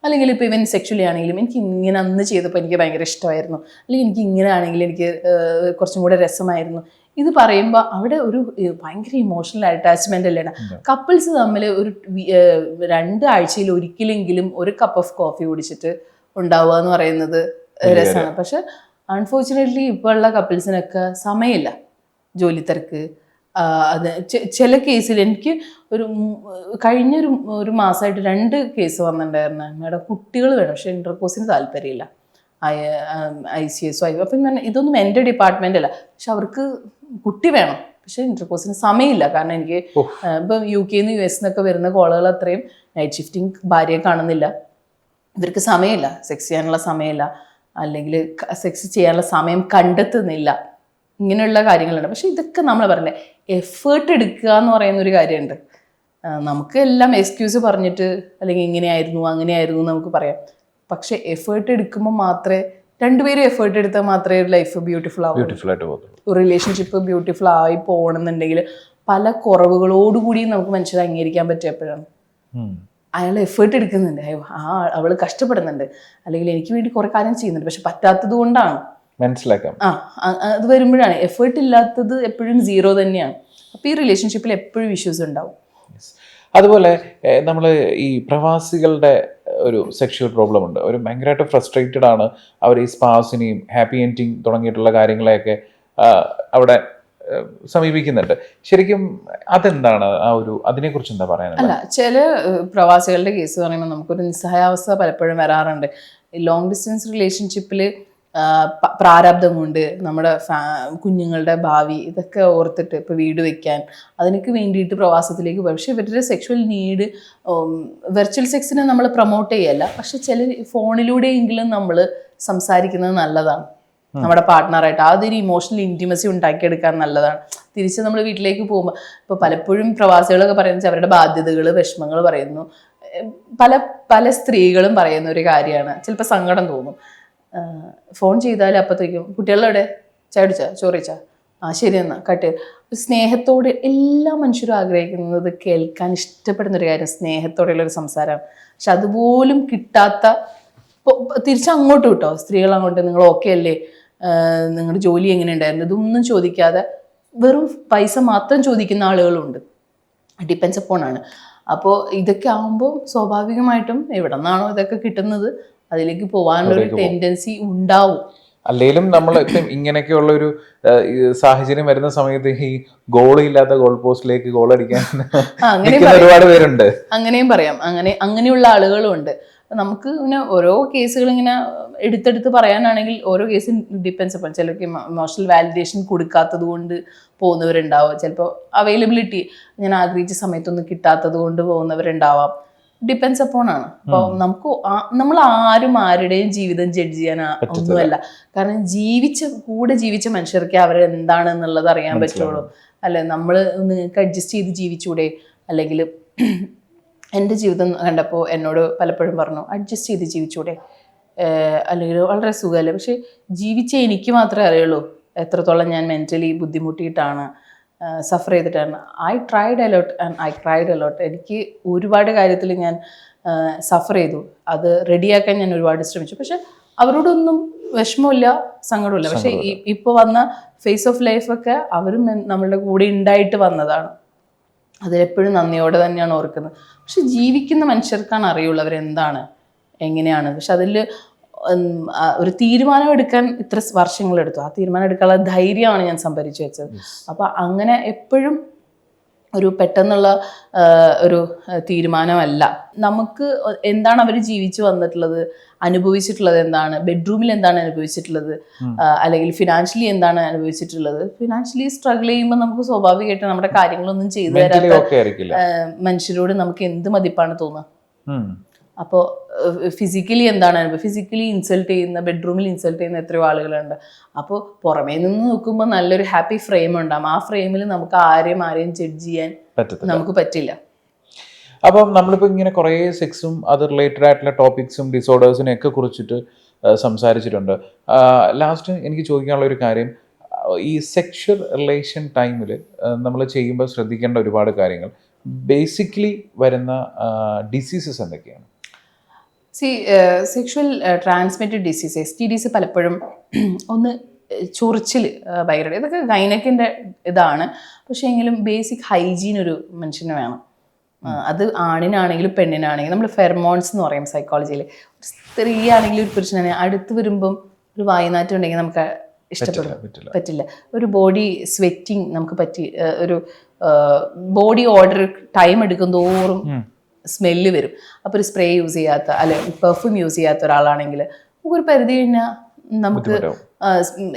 അല്ലെങ്കിൽ ഇപ്പോൾ ഇവൻ സെക്ഷലി ആണെങ്കിലും എനിക്ക് ഇങ്ങനെ അന്ന് ചെയ്തപ്പോൾ എനിക്ക് ഭയങ്കര ഇഷ്ടമായിരുന്നു, അല്ലെങ്കിൽ എനിക്ക് ഇങ്ങനെ ആണെങ്കിൽ എനിക്ക് കുറച്ചും കൂടെ രസമായിരുന്നു. ഇത് പറയുമ്പോൾ അവിടെ ഒരു ഭയങ്കര ഇമോഷണൽ അറ്റാച്ച്മെന്റ് അല്ലേ. കപ്പിൾസ് തമ്മിൽ ഒരു 2 ആഴ്ചയിൽ ഒരിക്കലെങ്കിലും ഒരു കപ്പ് ഓഫ് കോഫി കുടിച്ചിട്ട് ഉണ്ടാവുക എന്ന് പറയുന്നത് രസമാണ്. പക്ഷെ അൺഫോർച്ചുനേറ്റ്ലി ഇപ്പോൾ ഉള്ള കപ്പിൾസിനൊക്കെ സമയമില്ല, ജോലി തിരക്ക്. അത് ചില കേസിൽ എനിക്ക് കഴിഞ്ഞൊരു മാസമായിട്ട് 2 കേസ് വന്നിട്ടുണ്ടായിരുന്നു. മേഡം കുട്ടികൾ വേണം പക്ഷെ ഇന്റർകോഴ്സിന് താല്പര്യമില്ല, ICS അപ്പം ഇതൊന്നും എൻ്റെ ഡിപ്പാർട്ട്മെന്റ് അല്ല, പക്ഷെ അവർക്ക് കുട്ടി വേണം പക്ഷെ ഇന്റർകോഴ്സിന് സമയമില്ല. കാരണം എനിക്ക് ഇപ്പം UK നിന്ന് US നിന്നൊക്കെ വരുന്ന കോളുകൾ അത്രയും നൈറ്റ് ഷിഫ്റ്റിംഗ് ഭാര്യയെ കാണുന്നില്ല, ഇവർക്ക് സമയമില്ല, സെക്സ് ചെയ്യാനുള്ള സമയമില്ല, അല്ലെങ്കിൽ സെക്സ് ചെയ്യാനുള്ള സമയം കണ്ടെത്തുന്നില്ല. ഇങ്ങനെയുള്ള കാര്യങ്ങളുണ്ട്. പക്ഷെ ഇതൊക്കെ നമ്മൾ പറഞ്ഞേ എഫേർട്ട് എടുക്കുക എന്ന് പറയുന്ന ഒരു കാര്യമുണ്ട്. നമുക്ക് എല്ലാം എക്സ്ക്യൂസ് പറഞ്ഞിട്ട് അല്ലെങ്കിൽ ഇങ്ങനെയായിരുന്നു അങ്ങനെയായിരുന്നു നമുക്ക് പറയാം. പക്ഷെ എഫേർട്ട് എടുക്കുമ്പോൾ മാത്രമേ, 2 പേരും എഫേർട്ട് എടുത്താൽ മാത്രമേ ലൈഫ് ബ്യൂട്ടിഫുൾ ആവും. റിലേഷൻഷിപ്പ് ബ്യൂട്ടിഫുൾ ആയി പോകണമെന്നുണ്ടെങ്കിൽ പല കുറവുകളോടുകൂടി നമുക്ക് മനുഷ്യരെ അംഗീകരിക്കാൻ പറ്റിയപ്പോഴാണ്. അയാൾ എഫേർട്ട് എടുക്കുന്നുണ്ട്, അവള് കഷ്ടപ്പെടുന്നുണ്ട്, അല്ലെങ്കിൽ എനിക്ക് വേണ്ടി കുറെ കാര്യം ചെയ്യുന്നുണ്ട്, പക്ഷെ പറ്റാത്തത് കൊണ്ടാണ് മനസ്സിലാക്കാം. അത് വരുമ്പോഴാണ്. എഫേർട്ട് ഇല്ലാത്തത് എപ്പോഴും 0 തന്നെയാണ്. അപ്പൊ ഈ റിലേഷൻഷിപ്പിൽ എപ്പോഴും ഇഷ്യൂസ് ഉണ്ടാവും. അതുപോലെ നമ്മൾ ഈ പ്രവാസികളുടെ ഒരു സെക്ഷൽ പ്രോബ്ലം ഉണ്ട്. അവർ ഭയങ്കരമായിട്ട് ഫ്രസ്ട്രേറ്റഡ് ആണ്. അവർ ഈ സ്പാസിനെയും ഹാപ്പി എൻഡിങ് തുടങ്ങിയിട്ടുള്ള കാര്യങ്ങളെയൊക്കെ അവിടെ സമീപിക്കുന്നുണ്ട്. ശരിക്കും അതെന്താണ് അതിനെക്കുറിച്ച് എന്താ പറയാനുള്ളത്? അല്ല, ചില പ്രവാസികളുടെ കേസ് പറയുമ്പോൾ നമുക്കൊരു നിസ്സഹായാവസ്ഥ പലപ്പോഴും വരാറുണ്ട്. ലോങ് ഡിസ്റ്റൻസ് റിലേഷൻഷിപ്പിൽ പ്രാരാബ്ദം കൊണ്ട് നമ്മുടെ കുഞ്ഞുങ്ങളുടെ ഭാവി ഇതൊക്കെ ഓർത്തിട്ട് ഇപ്പോൾ വീട് വെക്കാൻ അതിനൊക്കെ വേണ്ടിയിട്ട് പ്രവാസത്തിലേക്ക് പോകും. പക്ഷെ ഇവരുടെ സെക്ഷൽ നീഡ് വെർച്വൽ സെക്സിനെ നമ്മൾ പ്രൊമോട്ട് ചെയ്യല്ല, പക്ഷെ ചില ഫോണിലൂടെയെങ്കിലും നമ്മൾ സംസാരിക്കുന്നത് നല്ലതാണ് നമ്മുടെ പാർട്ട്ണറായിട്ട്. അതൊരു ഇമോഷണൽ ഇൻറ്റിമസി ഉണ്ടാക്കിയെടുക്കാൻ നല്ലതാണ്. തിരിച്ച് നമ്മൾ വീട്ടിലേക്ക് പോകുമ്പോൾ ഇപ്പോൾ പലപ്പോഴും പ്രവാസികളൊക്കെ പറയുന്നത് അവരുടെ ബാധ്യതകൾ വിഷമങ്ങൾ പറയുന്നു. പല സ്ത്രീകളും പറയുന്ന ഒരു കാര്യമാണ്, ചിലപ്പോൾ സങ്കടം തോന്നും. ഫോൺ ചെയ്താൽ അപ്പോഴത്തേക്കും കുട്ടികളെവിടെ ചാടിച്ചാ ചോറിച്ചാ ശരി എന്നാ കട്ട്. സ്നേഹത്തോടെ എല്ലാ മനുഷ്യരും ആഗ്രഹിക്കുന്നത് കേൾക്കാൻ ഇഷ്ടപ്പെടുന്നൊരു കാര്യം സ്നേഹത്തോടെയുള്ളൊരു സംസാരമാണ്. പക്ഷെ അതുപോലും കിട്ടാത്ത, തിരിച്ചങ്ങോട്ട് കിട്ടോ സ്ത്രീകൾ അങ്ങോട്ട് നിങ്ങൾ ഓക്കെ അല്ലേ, നിങ്ങളുടെ ജോലി എങ്ങനെ ഉണ്ടായിരുന്നു, ഇതൊന്നും ചോദിക്കാതെ വെറും പൈസ മാത്രം ചോദിക്കുന്ന ആളുകളുണ്ട്. ഡിപ്പെൻസ് അപ്പോൺ ആണ്. അപ്പോൾ ഇതൊക്കെ ആകുമ്പോൾ സ്വാഭാവികമായിട്ടും എവിടെ നിന്നാണോ ഇതൊക്കെ കിട്ടുന്നത് അതിലേക്ക് പോകാനുള്ള ഒരു ടെൻഡൻസി ഉണ്ടാവും. അല്ലെങ്കിലും നമ്മൾ ഇപ്പം ഇങ്ങനെയൊക്കെയുള്ള ഒരു സാഹചര്യം വരുന്ന സമയത്ത് ഈ ഗോളില്ലാത്ത ഗോൾ പോസ്റ്റിലേക്ക് ഗോൾ അടിക്കാൻ ഒരുപാട് പേരുണ്ട്. അങ്ങനെയും പറയാം, അങ്ങനെയുള്ള ആളുകളും ഉണ്ട്. നമുക്ക് ഇങ്ങനെ ഓരോ കേസുകൾ ഇങ്ങനെ എടുത്തെടുത്ത് പറയാനാണെങ്കിൽ ഓരോ കേസും ഡിപ്പെൻസ് അപ്പം ചിലർക്ക് ഇമോഷണൽ വാലിഡേഷൻ കൊടുക്കാത്തത് കൊണ്ട് പോകുന്നവരുണ്ടാവും, ചിലപ്പോൾ അവൈലബിലിറ്റി ഞാൻ ആഗ്രഹിച്ച സമയത്തൊന്നും കിട്ടാത്തത് കൊണ്ട് പോകുന്നവരുണ്ടാവാം. ഡിപ്പെൻസ് അപ്പോൺ ആണ്. അപ്പോൾ നമ്മൾ ആരുടെയും ജീവിതം ജഡ്ജ് ചെയ്യാൻ ഒന്നുമല്ല. കാരണം കൂടെ ജീവിച്ച മനുഷ്യർക്ക് അവരെന്താണെന്നുള്ളത് അറിയാൻ പറ്റുള്ളൂ. അല്ലെ, നമ്മൾ നിങ്ങൾക്ക് അഡ്ജസ്റ്റ് ചെയ്ത് ജീവിച്ചൂടെ, അല്ലെങ്കിൽ എൻ്റെ ജീവിതം കണ്ടപ്പോൾ എന്നോട് പലപ്പോഴും പറഞ്ഞു അഡ്ജസ്റ്റ് ചെയ്ത് ജീവിച്ചൂടെ, അല്ലെങ്കിൽ വളരെ സുഖമല്ലേ. പക്ഷെ ജീവിച്ച എനിക്ക് മാത്രമേ അറിയുള്ളൂ എത്രത്തോളം ഞാൻ മെൻ്റലി ബുദ്ധിമുട്ടിയിട്ടാണ്, സഫർ ചെയ്തിട്ടാണ്. I tried a lot and I cried a lot. എനിക്ക് ഒരുപാട് കാര്യത്തിൽ ഞാൻ സഫർ ചെയ്തു. അത് റെഡിയാക്കാൻ ഞാൻ ഒരുപാട് ശ്രമിച്ചു. പക്ഷെ അവരോടൊന്നും വിഷമമില്ല, സങ്കടമില്ല. പക്ഷെ ഇപ്പോൾ വന്ന ഫേസ് ഓഫ് ലൈഫൊക്കെ അവരും നമ്മളുടെ കൂടെ ഉണ്ടായിട്ട് വന്നതാണ്. അതിലെപ്പോഴും നന്ദിയോടെ തന്നെയാണ് ഓർക്കുന്നത്. പക്ഷെ ജീവിക്കുന്ന മനുഷ്യർക്കാണ് അറിയുള്ളൂ അവരെന്താണ്, എങ്ങനെയാണ്. പക്ഷെ അതിൽ ഒരു തീരുമാനം എടുക്കാൻ ഇത്ര വർഷങ്ങളെടുത്തു. ആ തീരുമാനം എടുക്കാനുള്ള ധൈര്യമാണ് ഞാൻ സംഭരിച്ചു വെച്ചത്. അപ്പം അങ്ങനെ എപ്പോഴും ഒരു പെട്ടെന്നുള്ള ഒരു തീരുമാനമല്ല. നമുക്ക് എന്താണ് അവർ ജീവിച്ചു വന്നിട്ടുള്ളത്, അനുഭവിച്ചിട്ടുള്ളത് എന്താണ്, ബെഡ്റൂമിൽ എന്താണ് അനുഭവിച്ചിട്ടുള്ളത്, അല്ലെങ്കിൽ ഫിനാൻഷ്യലി എന്താണ് അനുഭവിച്ചിട്ടുള്ളത്. ഫിനാൻഷ്യലി സ്ട്രഗിൾ ചെയ്യുമ്പോൾ നമുക്ക് സ്വാഭാവികമായിട്ട് നമ്മുടെ കാര്യങ്ങളൊന്നും ചെയ്തു തരാത്ത മനുഷ്യരോട് നമുക്ക് എന്ത് മതിപ്പാണ് തോന്നുക. അപ്പോൾ ഫിസിക്കലി എന്താണ് അനുഭവം, ഫിസിക്കലി ഇൻസൾട്ട് ചെയ്യുന്ന, ബെഡ്റൂമിൽ ഇൻസൾട്ട് ചെയ്യുന്ന എത്രയോ ആളുകളുണ്ട്. അപ്പോൾ പുറമേ നിന്ന് നോക്കുമ്പോൾ നല്ലൊരു ഹാപ്പി ഫ്രെയിം ഉണ്ടാകും. ആ ഫ്രെയിമിൽ നമുക്ക് ആരെയും ജഡ്ജ് ചെയ്യാൻ നമുക്ക് പറ്റില്ല. അപ്പം നമ്മളിപ്പോൾ ഇങ്ങനെ കുറേ സെക്സും അത് റിലേറ്റഡ് ആയിട്ടുള്ള ടോപ്പിക്സും ഡിസോർഡേഴ്സിനെ ഒക്കെ കുറിച്ചിട്ട് സംസാരിച്ചിട്ടുണ്ട്. ലാസ്റ്റ് എനിക്ക് ചോദിക്കാനുള്ള ഒരു കാര്യം, ഈ സെക്ഷൽ റിലേഷൻ ടൈമിൽ നമ്മൾ ചെയ്യുമ്പോൾ ശ്രദ്ധിക്കേണ്ട ഒരുപാട് കാര്യങ്ങൾ, ബേസിക്കലി വരുന്ന ഡിസീസസ് എന്തൊക്കെയാണ്? സെക്ഷുവൽ ട്രാൻസ്മിറ്റഡ് ഡിസീസ് STDs പലപ്പോഴും ഒന്ന് ചൊറിച്ചിൽ ഭയങ്കര, ഇതൊക്കെ ഗൈനക്കിൻ്റെ ഇതാണ്. പക്ഷേ എങ്കിലും ബേസിക് ഹൈജീൻ ഒരു മനുഷ്യന് വേണം. അത് ആണിനാണെങ്കിലും പെണ്ണിനാണെങ്കിലും. നമ്മൾ ഫെർമോൺസ് എന്ന് പറയും സൈക്കോളജിയിൽ. ഒരു സ്ത്രീ ആണെങ്കിലും ഒരു പുരുഷനാണെങ്കിൽ അടുത്ത് വരുമ്പം ഒരു വായുനാറ്റം ഉണ്ടെങ്കിൽ നമുക്ക് പറ്റില്ല. ഒരു ബോഡി സ്വെറ്റിങ് നമുക്ക് ഒരു ബോഡി ഓർഡർ ടൈം എടുക്കും തോറും സ്മെല്ല് വരും. അപ്പോൾ ഒരു സ്പ്രേ യൂസ് ചെയ്യാത്ത, അല്ലെ പെർഫ്യൂം യൂസ് ചെയ്യാത്ത ഒരാളാണെങ്കിൽ ഒരു പരിധി കഴിഞ്ഞാൽ നമുക്ക്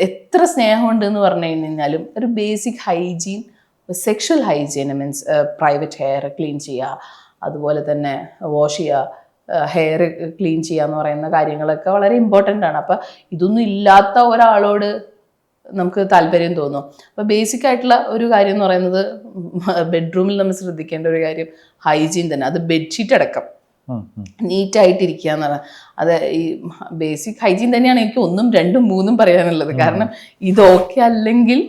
എത്ര സ്നേഹമുണ്ട് എന്ന് പറഞ്ഞു കഴിഞ്ഞാലും ഒരു basic hygiene, sexual hygiene means private hair clean ചെയ്യുക, അതുപോലെ തന്നെ വാഷ് ചെയ്യുക, ഹെയർ ക്ലീൻ ചെയ്യുക എന്ന് പറയുന്ന കാര്യങ്ങളൊക്കെ വളരെ ഇമ്പോർട്ടൻ്റ് ആണ്. അപ്പം ഇതൊന്നും ഇല്ലാത്ത ഒരാളോട് നമുക്ക് താല്പര്യം തോന്നും. അപ്പോൾ ബേസിക് ആയിട്ടുള്ള ഒരു കാര്യം എന്ന് പറയുന്നത് ബെഡ്റൂമിൽ നമ്മൾ ശ്രദ്ധിക്കേണ്ട ഒരു കാര്യം ഹൈജീൻ തന്നെ. അത് ബെഡ്ഷീറ്റ് അടക്കം നീറ്റായിട്ടിരിക്കുക എന്ന് പറഞ്ഞാൽ അത് ഈ ബേസിക് ഹൈജീൻ തന്നെയാണ് എനിക്ക് 1, 2, 3 പറയാനുള്ളത്. കാരണം ഇതൊക്കെ അല്ലെങ്കിൽ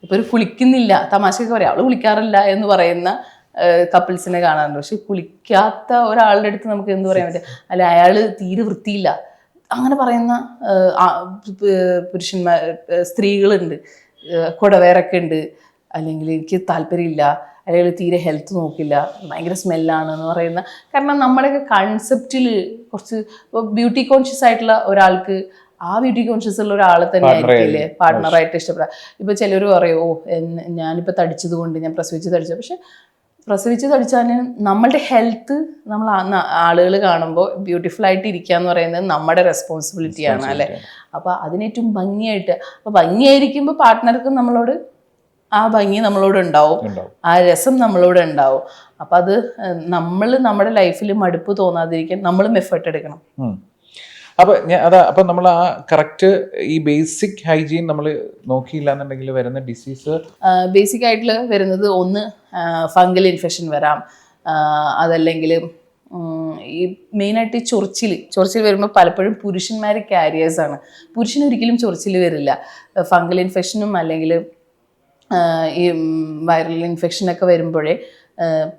ഇപ്പൊ ഒരു കുളിക്കുന്നില്ല, തമാശയൊക്കെ പറയാം അവള് കുളിക്കാറില്ല എന്ന് പറയുന്ന കപ്പിൾസിനെ കാണാറുണ്ട്. പക്ഷെ കുളിക്കാത്ത ഒരാളുടെ അടുത്ത് നമുക്ക് എന്ത് പറയാൻ പറ്റും, അല്ലെ അയാള് തീരെ വൃത്തിയില്ല അങ്ങനെ പറയുന്ന സ്ത്രീകളുണ്ട്, കുടവേറൊക്കെ ഉണ്ട്, അല്ലെങ്കിൽ എനിക്ക് താല്പര്യമില്ല, അല്ലെങ്കിൽ തീരെ ഹെൽത്ത് നോക്കില്ല, ഭയങ്കര സ്മെല്ലാണ് എന്ന് പറയുന്ന. കാരണം നമ്മുടെയൊക്കെ കൺസെപ്റ്റിൽ കുറച്ച് ബ്യൂട്ടി കോൺഷ്യസ് ആയിട്ടുള്ള ഒരാൾക്ക് ആ ബ്യൂട്ടി കോൺഷ്യസ് ഉള്ള ഒരാളെ തന്നെ ആയിരിക്കില്ലേ പാർട്ട്ണറായിട്ട് ഇഷ്ടപ്പെടാം. ഇപ്പൊ ചിലർ പറയും, ഞാനിപ്പോൾ തടിച്ചത് കൊണ്ട് ഞാൻ പ്രസവിച്ച് തടിച്ചു. പക്ഷെ പ്രസവിച്ച് തടിച്ചാലും നമ്മളുടെ ഹെൽത്ത് നമ്മൾ ആളുകൾ കാണുമ്പോൾ ബ്യൂട്ടിഫുൾ ആയിട്ട് ഇരിക്കുക എന്ന് പറയുന്നത് നമ്മുടെ റെസ്പോൺസിബിലിറ്റിയാണ്, അല്ലെ. അപ്പൊ അതിനേറ്റവും ഭംഗിയായിട്ട്, അപ്പൊ ഭംഗിയായിരിക്കുമ്പോൾ പാർട്ട്ണർക്ക് നമ്മളോട് ആ ഭംഗി നമ്മളോട് ഉണ്ടാവും, ആ രസം നമ്മളോട് ഉണ്ടാവും. അപ്പൊ അത് നമ്മുടെ ലൈഫിൽ മടുപ്പ് തോന്നാതിരിക്കാൻ നമ്മളും എഫേർട്ട് എടുക്കണം. അപ്പൊ നമ്മൾ ആ കറക്റ്റ് ഈ ബേസിക് ഹൈജീൻ നമ്മൾ നോക്കിയില്ല എന്നുണ്ടെങ്കിൽ വരുന്ന ഡിസീസ് ബേസിക് ആയിട്ടുള്ള വരുന്നത് ഒന്ന് ഫംഗൽ ഇൻഫെക്ഷൻ വരാം, അതല്ലെങ്കിൽ ഈ മെയിനായിട്ട് ചൊറിച്ചിൽ വരുമ്പോൾ പലപ്പോഴും പുരുഷന്മാർ ക്യാരിയേഴ്സാണ്. പുരുഷന് ഒരിക്കലും ചൊറിച്ചിൽ വരില്ല. ഫംഗൽ ഇൻഫെക്ഷനും അല്ലെങ്കിൽ ഈ വൈറൽ ഇൻഫെക്ഷനൊക്കെ വരുമ്പോഴേ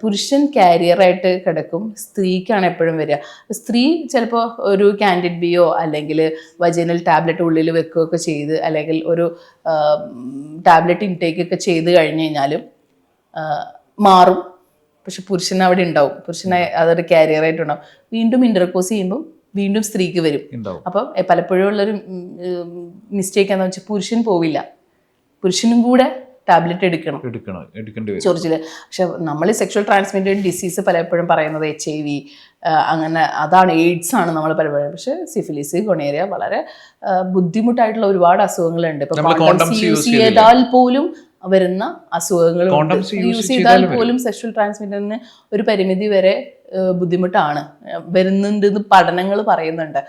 പുരുഷൻ കാരിയറായിട്ട് കിടക്കും, സ്ത്രീക്കാണ് എപ്പോഴും വരിക. സ്ത്രീ ചിലപ്പോൾ ഒരു കാൻഡിഡ് ബിയോ അല്ലെങ്കിൽ വജൈനൽ ടാബ്ലറ്റ് ഉള്ളിൽ വെക്കുകയൊക്കെ ചെയ്ത്, അല്ലെങ്കിൽ ഒരു ടാബ്ലറ്റ് ഇൻടേക്ക് ഒക്കെ ചെയ്ത് കഴിഞ്ഞ് കഴിഞ്ഞാലും മാറും. പക്ഷെ പുരുഷൻ അവിടെ ഉണ്ടാവും, പുരുഷനെ അതൊരു കാരിയറായിട്ടുണ്ടാവും. വീണ്ടും ഇന്റർകോഴ്സ് ചെയ്യുമ്പോൾ വീണ്ടും സ്ത്രീക്ക് വരും. അപ്പം പലപ്പോഴും ഉള്ളൊരു മിസ്റ്റേക്ക് എന്ന് വെച്ചാൽ പുരുഷൻ പോവില്ല, പുരുഷനും കൂടെ ടാബ്ലറ്റ് എടുക്കേണ്ടി ചൊറിച്ചില്. പക്ഷെ നമ്മൾ സെക്ഷൽ ട്രാൻസ്മിറ്റഡ് ഡിസീസ് പലപ്പോഴും പറയുന്നത് HIV അങ്ങനെ അതാണ്, എയ്ഡ്സ് ആണ് നമ്മൾ പലപ്പോഴും. പക്ഷെ സിഫിലിസ്, ഗൊണേറിയ വളരെ ബുദ്ധിമുട്ടായിട്ടുള്ള ഒരുപാട് അസുഖങ്ങളുണ്ട്. ഇപ്പൊ കോണ്ടംസ് യൂസ് ചെയ്താൽ പോലും വരുന്ന അസുഖങ്ങൾ യൂസ് ചെയ്താൽ പോലും സെക്ഷൽ ട്രാൻസ്മിറ്ററിന് ഒരു പരിമിതി വരെ ബുദ്ധിമുട്ടാണ് വരുന്നുണ്ട് എന്ന് പഠനങ്ങൾ പറയുന്നുണ്ട്.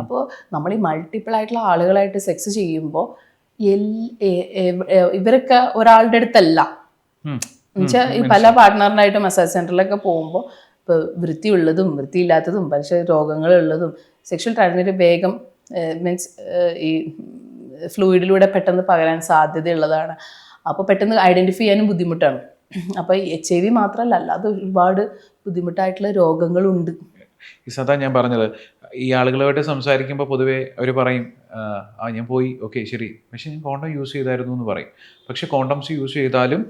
അപ്പോൾ നമ്മൾ ഈ മൾട്ടിപ്പിൾ ആയിട്ടുള്ള ആളുകളായിട്ട് സെക്സ് ചെയ്യുമ്പോൾ ഇവരൊക്കെ ഒരാളുടെ അടുത്തല്ല എന്നുവെച്ചാൽ ഈ പല പാർട്ട്ണറിനായിട്ട് മസാജ് സെന്ററിലൊക്കെ പോകുമ്പോൾ ഇപ്പോൾ വൃത്തിയുള്ളതും വൃത്തിയില്ലാത്തതും പക്ഷേ രോഗങ്ങളുള്ളതും സെക്ഷൽ ട്രാൻസ്മിറ്റ് വേഗം മീൻസ് ഈ ഫ്ലൂയിഡിലൂടെ പെട്ടെന്ന് പകരാൻ സാധ്യതയുള്ളതാണ്. അപ്പോൾ പെട്ടെന്ന് ഐഡൻറ്റിഫൈ ചെയ്യാനും ബുദ്ധിമുട്ടാണ്. അപ്പോൾ HIV മാത്രമല്ല, അല്ലാതെ ഒരുപാട് ബുദ്ധിമുട്ടായിട്ടുള്ള രോഗങ്ങളുണ്ട്. ഈ സദാ ഞാൻ പറഞ്ഞത്, ഈ ആളുകളുമായിട്ട് സംസാരിക്കുമ്പോൾ പൊതുവേ അവർ പറയും ഞാൻ പോയി, ഓക്കെ ശരി, പക്ഷെ ഞാൻ കോണ്ടം യൂസ് ചെയ്തായിരുന്നു എന്ന് പറയും. പക്ഷെ കോണ്ടംസ് യൂസ് ചെയ്താലും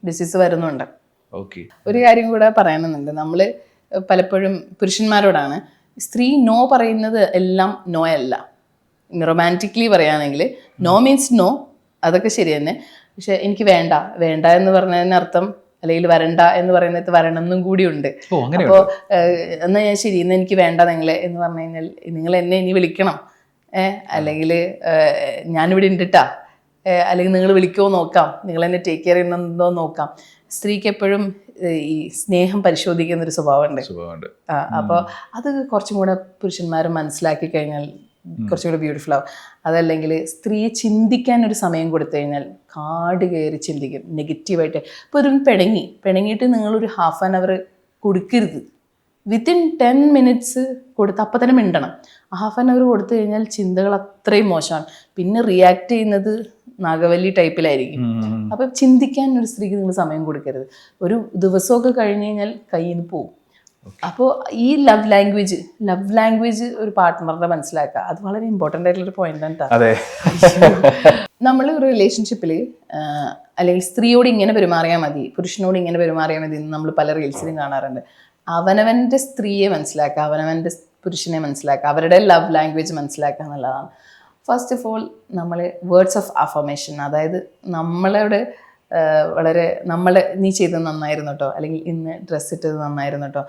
ഡിസീസ് വരുന്നുണ്ട്. ഓക്കെ, ഒരു കാര്യം കൂടെ പറയാനുണ്ട്. നമ്മൾ പലപ്പോഴും പുരുഷന്മാരോടാണ്, സ്ത്രീ നോ പറയുന്നത് എല്ലാം നോ അല്ല. റൊമാൻറ്റിക്കലി പറയുകയാണെങ്കിൽ നോ മീൻസ് നോ, അതൊക്കെ ശരി തന്നെ. പക്ഷെ എനിക്ക് വേണ്ട എന്ന് പറഞ്ഞതിനർത്ഥം, അല്ലെങ്കിൽ വരണ്ട എന്ന് പറയുന്നത് വരണം എന്നും കൂടി ഉണ്ട്. അപ്പോൾ എന്നാ ഞാൻ ശരി, ഇന്ന് എനിക്ക് വേണ്ട നിങ്ങളെ എന്ന് പറഞ്ഞു കഴിഞ്ഞാൽ നിങ്ങൾ എന്നെ ഇനി വിളിക്കണം, അല്ലെങ്കിൽ ഞാനിവിടെ ഉണ്ടിട്ടാ, അല്ലെങ്കിൽ നിങ്ങൾ വിളിക്കുമോ നോക്കാം, നിങ്ങൾ എന്നെ ടേക്ക് കെയർ ചെയ്യുന്നുണ്ടോ നോക്കാം. സ്ത്രീക്ക് എപ്പോഴും ഈ സ്നേഹം പരിശോധിക്കുന്ന ഒരു സ്വഭാവമുണ്ട്. അപ്പോൾ അത് കുറച്ചും കൂടെ പുരുഷന്മാർ മനസ്സിലാക്കി കഴിഞ്ഞാൽ കുറച്ചുകൂടി ബ്യൂട്ടിഫുൾ ആവും. അതല്ലെങ്കിൽ സ്ത്രീയെ ചിന്തിക്കാൻ ഒരു സമയം കൊടുത്തു കഴിഞ്ഞാൽ കാട് കയറി ചിന്തിക്കും നെഗറ്റീവായിട്ട്. ഇപ്പോൾ ഒരു പിണങ്ങിയിട്ട് നിങ്ങളൊരു ഹാഫ് ആൻ അവർ കൊടുക്കരുത്, വിത്തിൻ 10 minutes കൊടുത്ത് അപ്പം തന്നെ മിണ്ടണം. ഹാഫ് ആൻ അവർ കൊടുത്തു കഴിഞ്ഞാൽ ചിന്തകൾ അത്രയും മോശമാണ്, പിന്നെ റിയാക്ട് ചെയ്യുന്നത് നാഗവല്ലി ടൈപ്പിലായിരിക്കും. അപ്പം ചിന്തിക്കാൻ ഒരു സ്ത്രീക്ക് നിങ്ങൾ സമയം കൊടുക്കരുത്. ഒരു ദിവസമൊക്കെ കഴിഞ്ഞ് കഴിഞ്ഞാൽ കയ്യിൽ നിന്ന് പോവും. അപ്പോൾ ഈ ലവ് ലാംഗ്വേജ് ഒരു പാർട്ട്ണറുടെ മനസ്സിലാക്കുക, അത് വളരെ ഇമ്പോർട്ടൻ്റ് ആയിട്ടുള്ളൊരു പോയിന്റ് ആണ്. നമ്മൾ ഒരു റിലേഷൻഷിപ്പിൽ അല്ലെങ്കിൽ സ്ത്രീയോട് ഇങ്ങനെ പെരുമാറിയാൽ മതി, പുരുഷനോട് ഇങ്ങനെ പെരുമാറിയാൽ മതി എന്ന് നമ്മൾ പല റീൽസിലും കാണാറുണ്ട്. അവനവൻ്റെ സ്ത്രീയെ മനസ്സിലാക്കുക, അവനവൻ്റെ പുരുഷനെ മനസ്സിലാക്കുക, അവരുടെ ലവ് ലാംഗ്വേജ് മനസ്സിലാക്കുക എന്നുള്ളതാണ്. ഫസ്റ്റ് ഓഫ് ഓൾ നമ്മൾ വേർഡ്സ് ഓഫ് അഫർമേഷൻ, അതായത് നമ്മളോട് വളരെ നീ ചെയ്തത് നന്നായിരുന്നു കേട്ടോ, അല്ലെങ്കിൽ ഇന്ന് ഡ്രസ്സ് ഇട്ടത് നന്നായിരുന്നു കേട്ടോ,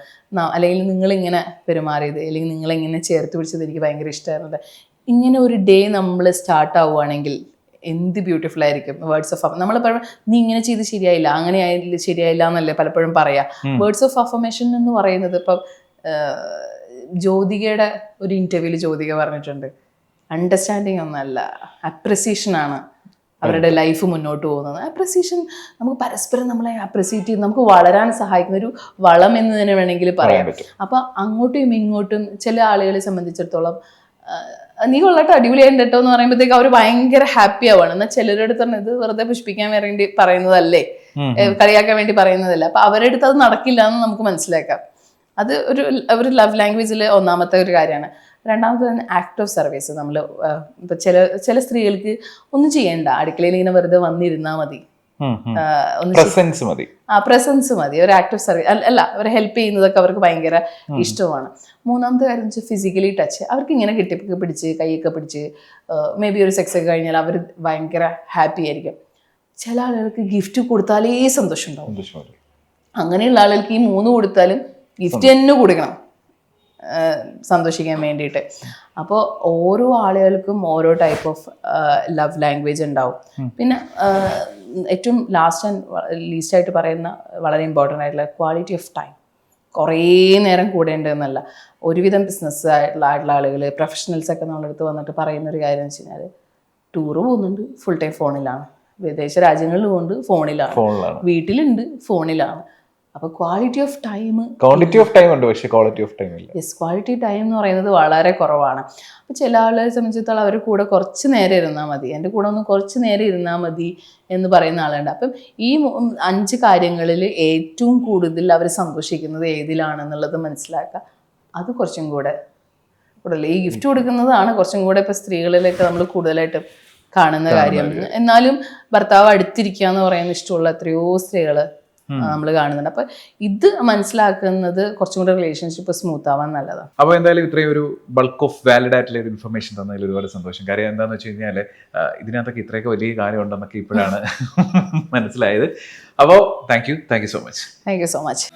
അല്ലെങ്കിൽ നിങ്ങളിങ്ങനെ പെരുമാറിയത്, അല്ലെങ്കിൽ നിങ്ങളിങ്ങനെ ചേർത്ത് പിടിച്ചത് എനിക്ക് ഭയങ്കര ഇഷ്ടമായിരുന്നത്. ഇങ്ങനെ ഒരു ഡേ നമ്മൾ സ്റ്റാർട്ട് ആവുകയാണെങ്കിൽ എന്ത് ബ്യൂട്ടിഫുൾ ആയിരിക്കും. വേർഡ്സ് ഓഫ് നമ്മൾ നീ ഇങ്ങനെ ചെയ്ത് ശരിയായില്ല, അങ്ങനെ ആയില്ല, ശരിയായില്ല എന്നല്ലേ പലപ്പോഴും പറയാം. വേർഡ്സ് ഓഫ് അഫർമേഷൻ എന്ന് പറയുന്നത് ഇപ്പം ജ്യോതികയുടെ ഒരു ഇൻ്റർവ്യൂവിൽ ജ്യോതിക പറഞ്ഞിട്ടുണ്ട്, അണ്ടർസ്റ്റാൻഡിങ് ഒന്നല്ല, അപ്രിസിയേഷനാണ് അവരുടെ ലൈഫ് മുന്നോട്ട് പോകുന്നത്. അപ്രിസിയേഷൻ, നമുക്ക് പരസ്പരം നമ്മളെ അപ്രിസിയേറ്റ് ചെയ്ത് നമുക്ക് വളരാൻ സഹായിക്കുന്ന ഒരു വളം എന്ന് തന്നെ വേണമെങ്കിൽ പറയാം. അപ്പം അങ്ങോട്ടും ഇങ്ങോട്ടും ചില ആളുകളെ സംബന്ധിച്ചിടത്തോളം നീ കൊള്ളട്ടോ, അടിപൊളിയായിട്ട് കേട്ടോ എന്ന് പറയുമ്പോഴത്തേക്ക് അവർ ഭയങ്കര ഹാപ്പി ആവുകയാണ്. എന്നാൽ ചിലരുടെ അടുത്ത് ഇത് വെറുതെ പുഷ്പിക്കാൻ വേണ്ടി പറയുന്നതല്ലേ, കളിയാക്കാൻ വേണ്ടി പറയുന്നതല്ല. അപ്പം അവരുടെ അടുത്ത് അത് നടക്കില്ല എന്ന് നമുക്ക് മനസ്സിലാക്കാം. അത് ഒരു ലവ് ലാംഗ്വേജിൽ ഒന്നാമത്തെ ഒരു കാര്യമാണ്. രണ്ടാമത്തെ തന്നെ ആക്ട് ഓഫ് സർവീസ്. നമ്മൾ ഇപ്പം ചില സ്ത്രീകൾക്ക് ഒന്നും ചെയ്യണ്ട, അടുക്കളയിൽ ഇങ്ങനെ വെറുതെ വന്നിരുന്നാൽ മതി, പ്രസൻസ് മതി. ഒരു ആക്ട് ഓഫ് സർവീസ് അല്ല, അവരെ ഹെൽപ്പ് ചെയ്യുന്നതൊക്കെ അവർക്ക് ഭയങ്കര ഇഷ്ടമാണ്. മൂന്നാമത്തെ കാര്യം വെച്ചാൽ ഫിസിക്കലി ടച്ച്. അവർക്ക് ഇങ്ങനെ കെട്ടിപ്പൊക്കെ പിടിച്ച് കൈയൊക്കെ പിടിച്ച് മേ ബി ഒരു സെക്സ് ഒക്കെ കഴിഞ്ഞാൽ അവർ ഭയങ്കര ഹാപ്പി ആയിരിക്കും. ചില ആളുകൾക്ക് ഗിഫ്റ്റ് കൊടുത്താലേ സന്തോഷം ഉണ്ടാവും. അങ്ങനെയുള്ള ആളുകൾക്ക് ഈ 3 കൊടുത്താലും ഗിഫ്റ്റ് തന്നെ കൊടുക്കണം സന്തോഷിക്കാൻ വേണ്ടിയിട്ട്. അപ്പോൾ ഓരോ ആളുകൾക്കും ഓരോ ടൈപ്പ് ഓഫ് ലവ് ലാംഗ്വേജ് ഉണ്ടാവും. പിന്നെ ഏറ്റവും ലാസ്റ്റ് ആൻഡ് ലീസ്റ്റ് ആയിട്ട് പറയുന്ന വളരെ ഇമ്പോർട്ടൻ്റ് ആയിട്ടുള്ള ക്വാളിറ്റി ഓഫ് ടൈം. കുറേ നേരം കൂടേണ്ടത് എന്നല്ല. ഒരുവിധം ബിസിനസ് ആയിട്ടുള്ള ആളുകൾ, പ്രൊഫഷണൽസൊക്കെ നമ്മളടുത്ത് വന്നിട്ട് പറയുന്നൊരു കാര്യം എന്ന് വെച്ച് കഴിഞ്ഞാൽ, ടൂറ് പോകുന്നുണ്ട് ഫുൾ ടൈം ഫോണിലാണ്, വിദേശ രാജ്യങ്ങളിൽ പോകുന്നുണ്ട് ഫോണിലാണ്, വീട്ടിലുണ്ട് ഫോണിലാണ്. അപ്പോൾ ക്വാളിറ്റി ഓഫ് ടൈം ഉണ്ട്, പക്ഷേ ക്വാളിറ്റി ഓഫ് ടൈം ഇല്ല. യെസ്, ക്വാളിറ്റി ടൈം എന്ന് പറയുന്നത് വളരെ കുറവാണ്. അപ്പോൾ ചില ആളുകളെ സംബന്ധിച്ചിടത്തോളം അവർ കൂടെ കുറച്ച് നേരം ഇരുന്നാൽ മതി, എൻ്റെ കൂടെ ഒന്ന് കുറച്ച് നേരം ഇരുന്നാൽ മതി എന്ന് പറയുന്ന ആളുണ്ട്. അപ്പം ഈ 5 കാര്യങ്ങളിൽ ഏറ്റവും കൂടുതൽ അവർ സന്തോഷിക്കുന്നത് ഏതിലാണെന്നുള്ളത് മനസ്സിലാക്കുക. അത് കുറച്ചും കൂടെ ഈ ഗിഫ്റ്റ് കൊടുക്കുന്നതാണ് കുറച്ചും കൂടെ ഇപ്പോൾ സ്ത്രീകളിലൊക്കെ നമ്മൾ കൂടുതലായിട്ട് കാണുന്ന കാര്യം. എന്നാലും ഭർത്താവ് അടുത്തിരിക്കുക എന്ന് പറയുന്ന ഇഷ്ടമുള്ള എത്രയോ സ്ത്രീകൾ നമ്മൾ കാണുന്നുണ്ട്. അപ്പൊ ഇത് മനസ്സിലാക്കുന്നത് കുറച്ചും കൂടെ റിലേഷൻഷിപ്പ് സ്മൂത്ത് ആവാൻ നല്ലതാണ്. അപ്പോൾ എന്തായാലും ഇത്രയും ഒരു ബൾക്ക് ഓഫ് വാലിഡ് ആയിട്ടുള്ള ഒരു ഇൻഫർമേഷൻ തന്നതിൽ ഒരുപാട് സന്തോഷം. കാര്യം എന്താണെന്ന് വെച്ച് കഴിഞ്ഞാൽ ഇതിനകത്തൊക്കെ ഇത്രയൊക്കെ വലിയ കാര്യം ഉണ്ടെന്നൊക്കെ ഇപ്പോഴാണ് മനസ്സിലായത്. അപ്പോൾ thank you so much. Thank you so much.